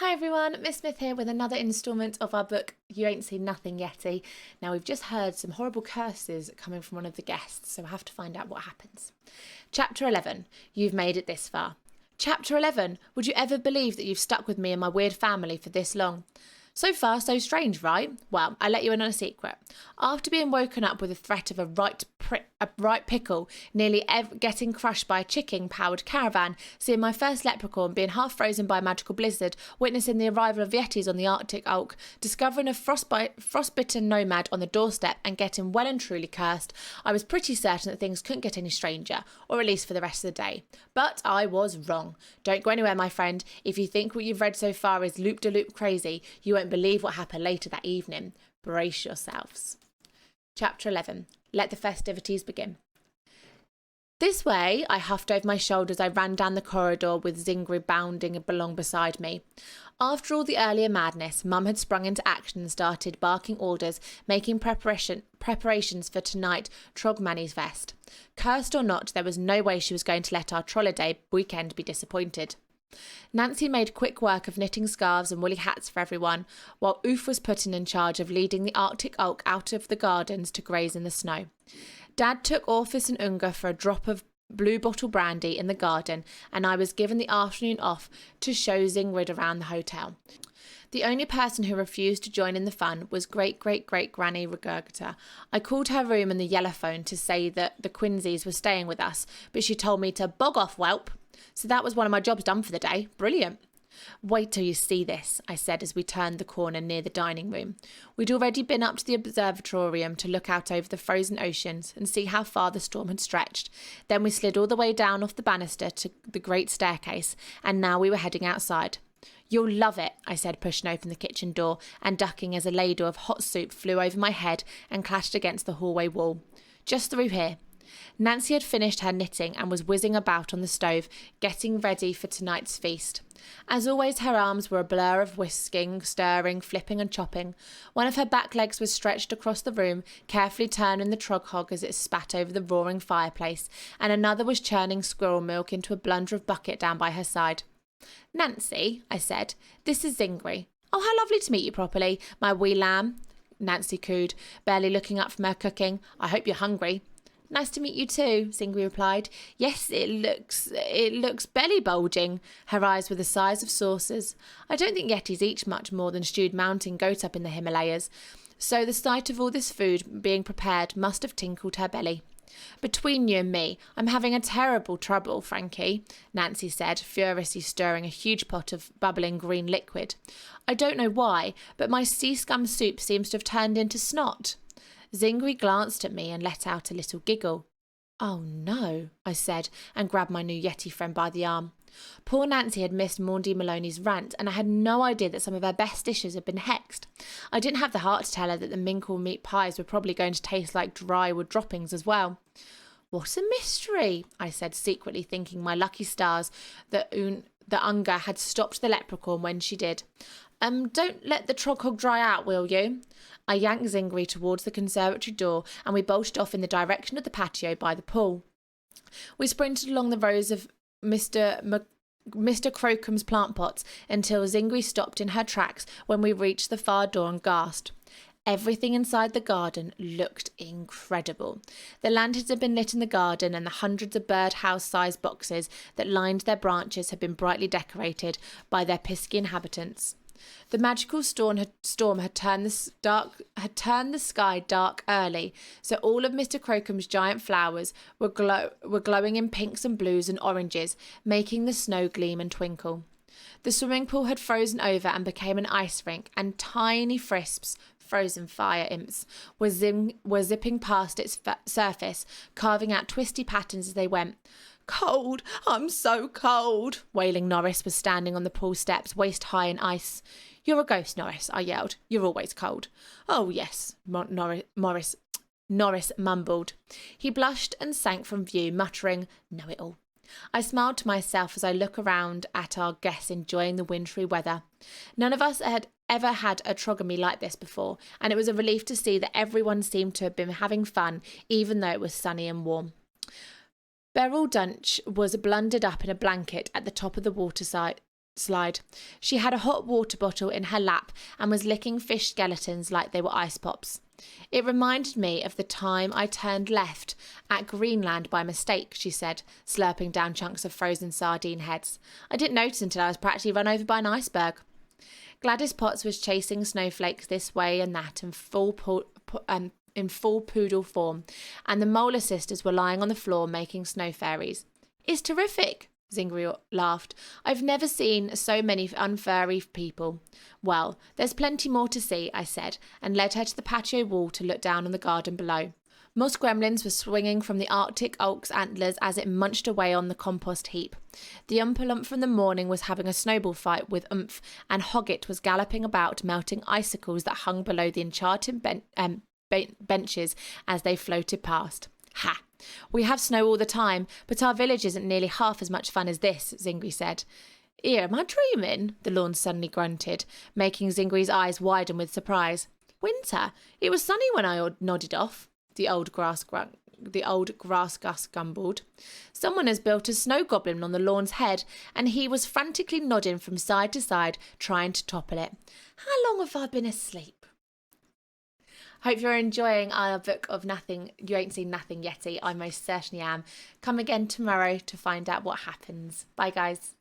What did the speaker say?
Hi everyone, Miss Smith here with another instalment of our book, You Ain't Seen Nothing, Yeti. Now we've just heard some horrible curses coming from one of the guests, so we'll have to find out what happens. Chapter 11, You've Made It This Far. Chapter 11, Would you ever believe that you've stuck with me and my weird family for this long? So far, so strange, right? Well, I let you in on a secret. After being woken up with the threat of a right pickle, nearly getting crushed by a chicken-powered caravan, seeing my first leprechaun, being half frozen by a magical blizzard, witnessing the arrival of Yetis on the Arctic oak, discovering a frostbitten nomad on the doorstep, and getting well and truly cursed, I was pretty certain that things couldn't get any stranger, or at least for the rest of the day. But I was wrong. Don't go anywhere, my friend. If you think what you've read so far is loop-de-loop crazy, you won't believe what happened later that evening. Brace yourselves. Chapter 11. Let the festivities begin. This way, I huffed over my shoulder as I ran down the corridor with Zingri bounding along beside me. After all the earlier madness, Mum had sprung into action and started barking orders, making preparations for tonight Trogmanny's Fest. Cursed or not, there was no way she was going to let our Trolliday weekend be disappointed. Nancy made quick work of knitting scarves and woolly hats for everyone, while Oof was put in charge of leading the Arctic oak out of the gardens to graze in the snow. Dad took Orphis and Unga for a drop of blue bottle brandy in the garden, and I was given the afternoon off to show Zingrid around the hotel. The only person who refused to join in the fun was great-great-great-granny Regurgita. I called her room in the yellophone to say that the Quinzeys were staying with us, but she told me to bog off, whelp. So that was one of my jobs done for the day. Brilliant. Wait till you see this, I said as we turned the corner near the dining room. We'd already been up to the observatorium to look out over the frozen oceans and see how far the storm had stretched. Then we slid all the way down off the banister to the great staircase, and now we were heading outside. You'll love it, I said, pushing open the kitchen door and ducking as a ladle of hot soup flew over my head and clashed against the hallway wall. Just through here. Nancy had finished her knitting and was whizzing about on the stove, getting ready for tonight's feast. As always, her arms were a blur of whisking, stirring, flipping and chopping. One of her back legs was stretched across the room, carefully turning the trog hog as it spat over the roaring fireplace, and another was churning squirrel milk into a blunder of bucket down by her side. Nancy, I said, this is Zingri. Oh, how lovely to meet you properly, my wee lamb, Nancy cooed, barely looking up from her cooking. I hope you're hungry. Nice to meet you too, Zingri replied. Yes, it looks belly bulging. Her eyes were the size of saucers. I don't think Yetis eat much more than stewed mountain goat up in the Himalayas, so the sight of all this food being prepared must have tinkled her belly. Between you and me, I'm having a terrible trouble, Frankie, Nancy said, furiously stirring a huge pot of bubbling green liquid. I don't know why, but my sea scum soup seems to have turned into snot. Zingri glanced at me and let out a little giggle. Oh no, I said, and grabbed my new Yeti friend by the arm. Poor Nancy had missed Maundy Maloney's rant, and I had no idea that some of her best dishes had been hexed. I didn't have the heart to tell her that the minkle meat pies were probably going to taste like dry wood droppings as well. What a mystery, I said, secretly thinking my lucky stars that Unga had stopped the leprechaun when she did. Don't let the trog hog dry out, will you? I yanked Zingri towards the conservatory door, and we bolted off in the direction of the patio by the pool. We sprinted along the rows of Mr. Crocom's plant pots until Zingri stopped in her tracks when we reached the far door and gasped. Everything inside the garden looked incredible. The lanterns had been lit in the garden, and the hundreds of birdhouse-sized boxes that lined their branches had been brightly decorated by their pisky inhabitants. The magical storm had turned the sky dark early, so all of Mr. Crocom's giant flowers were glowing in pinks and blues and oranges, making the snow gleam and twinkle. The swimming pool had frozen over and became an ice rink, and tiny frisps, frozen fire imps, were zipping past its surface, carving out twisty patterns as they went. Cold, I'm so cold, wailing Norris was standing on the pool steps, waist high in ice. You're a ghost, Norris, I yelled. You're always cold. Oh, yes, Norris mumbled. He blushed and sank from view, muttering, know-it-all. I smiled to myself as I looked around at our guests enjoying the wintry weather. None of us had ever had a trogamy like this before, and it was a relief to see that everyone seemed to have been having fun, even though it was sunny and warm. Beryl Dunch was blundered up in a blanket at the top of the waterside slide. She had a hot water bottle in her lap and was licking fish skeletons like they were ice pops. It reminded me of the time I turned left at Greenland by mistake, she said, slurping down chunks of frozen sardine heads. I didn't notice until I was practically run over by an iceberg. Gladys Potts was chasing snowflakes this way and that in full poodle form, and the Molar sisters were lying on the floor making snow fairies. It's terrific, Zingri laughed. I've never seen so many unfurry people. Well, there's plenty more to see, I said, and led her to the patio wall to look down on the garden below. Moss gremlins were swinging from the Arctic oak's antlers as it munched away on the compost heap. The Oompa-Loomp from the morning was having a snowball fight with Oomph, and Hoggett was galloping about melting icicles that hung below the enchanted benches as they floated past. Ha! We have snow all the time, but our village isn't nearly half as much fun as this, Zingri said. Ear, am I dreaming? The lawn suddenly grunted, making Zingri's eyes widen with surprise. Winter? It was sunny when I nodded off, the old grass gus gumbled. Someone has built a snow goblin on the lawn's head, and he was frantically nodding from side to side, trying to topple it. How long have I been asleep? Hope you're enjoying our book of Nothing, You Ain't Seen Nothing Yeti. I most certainly am. Come again tomorrow to find out what happens. Bye, guys.